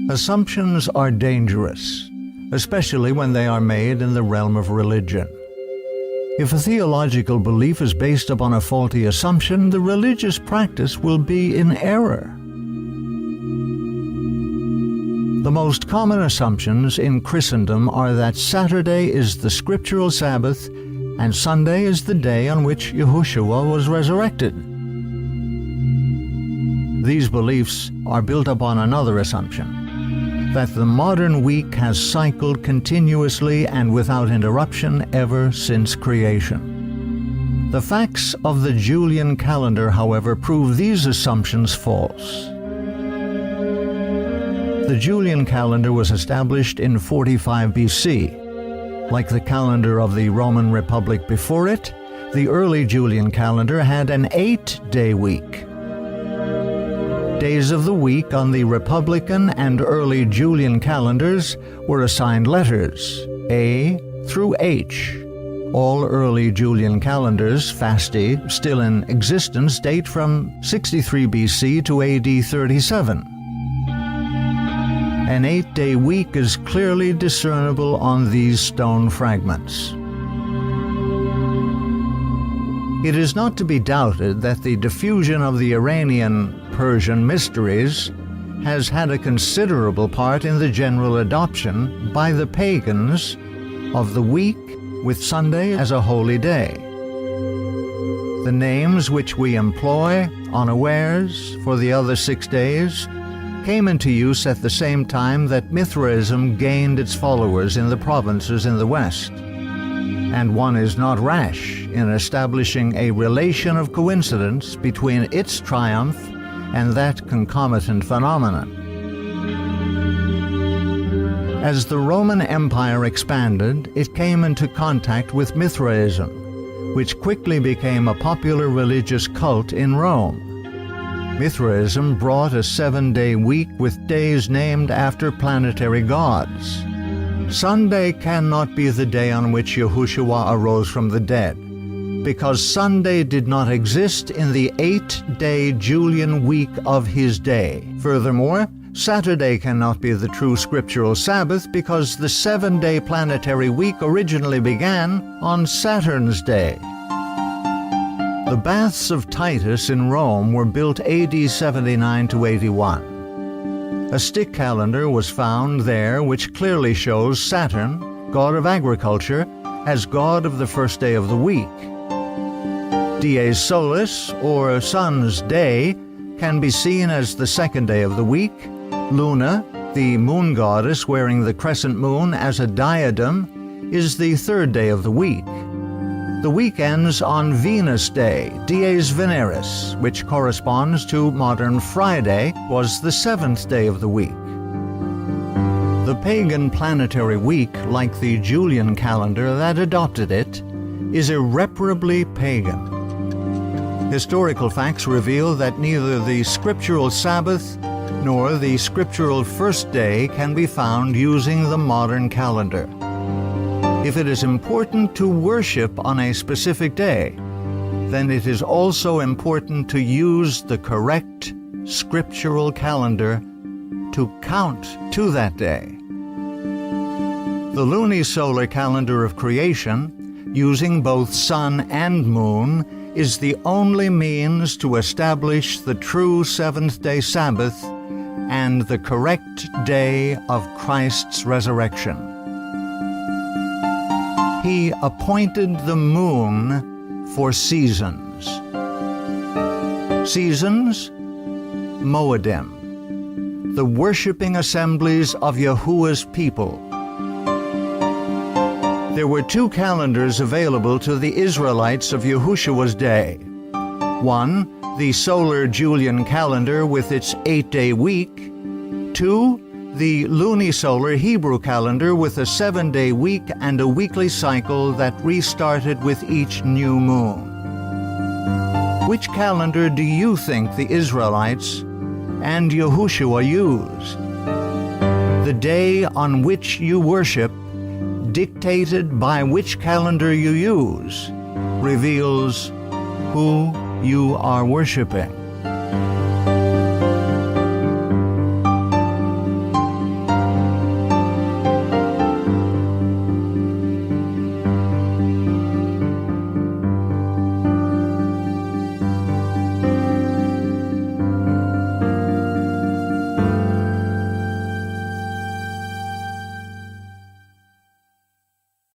Assumptions are dangerous, especially when they are made in the realm of religion. If a theological belief is based upon a faulty assumption, the religious practice will be in error. The most common assumptions in Christendom are that Saturday is the scriptural Sabbath and Sunday is the day on which Yahushua was resurrected. These beliefs are built upon another assumption, that the modern week has cycled continuously and without interruption ever since creation. The facts of the Julian calendar, however, prove these assumptions false. The Julian calendar was established in 45 BC. Like the calendar of the Roman Republic before it, the early Julian calendar had an 8-day week. Days of the week on the Republican and early Julian calendars were assigned letters, A through H. All early Julian calendars, fasti, still in existence, date from 63 BC to AD 37. An 8-day week is clearly discernible on these stone fragments. It is not to be doubted that the diffusion of the Iranian-Persian mysteries has had a considerable part in the general adoption by the pagans of the week with Sunday as a holy day. The names which we employ unawares for the other 6 days came into use at the same time that Mithraism gained its followers in the provinces in the west, and one is not rash in establishing a relation of coincidence between its triumph and that concomitant phenomenon. As the Roman Empire expanded, it came into contact with Mithraism, which quickly became a popular religious cult in Rome. Mithraism brought a 7-day week with days named after planetary gods. Sunday cannot be the day on which Yahushua arose from the dead, because Sunday did not exist in the 8-day Julian week of his day. Furthermore, Saturday cannot be the true scriptural Sabbath because the 7-day planetary week originally began on Saturn's day. The baths of Titus in Rome were built AD 79 to 81. A stick calendar was found there which clearly shows Saturn, god of agriculture, as god of the first day of the week. Dies Solis, or sun's day, can be seen as the second day of the week. Luna, the moon goddess wearing the crescent moon as a diadem, is the third day of the week. The week ends on Venus Day, Dies Veneris, which corresponds to modern Friday, was the 7th day of the week. The pagan planetary week, like the Julian calendar that adopted it, is irreparably pagan. Historical facts reveal that neither the scriptural Sabbath nor the scriptural first day can be found using the modern calendar. If it is important to worship on a specific day, then it is also important to use the correct scriptural calendar to count to that day. The lunisolar calendar of creation, using both sun and moon, is the only means to establish the true seventh-day Sabbath and the correct day of Christ's resurrection. He appointed the moon for seasons. Seasons, Moedim, the worshiping assemblies of Yahuwah's people. There were 2 calendars available to the Israelites of Yahushua's day. One, the solar Julian calendar with its 8-day week. 2, the lunisolar Hebrew calendar with a 7-day week and a weekly cycle that restarted with each new moon. Which calendar do you think the Israelites and Yahushua used? The day on which you worship, dictated by which calendar you use, reveals who you are worshiping.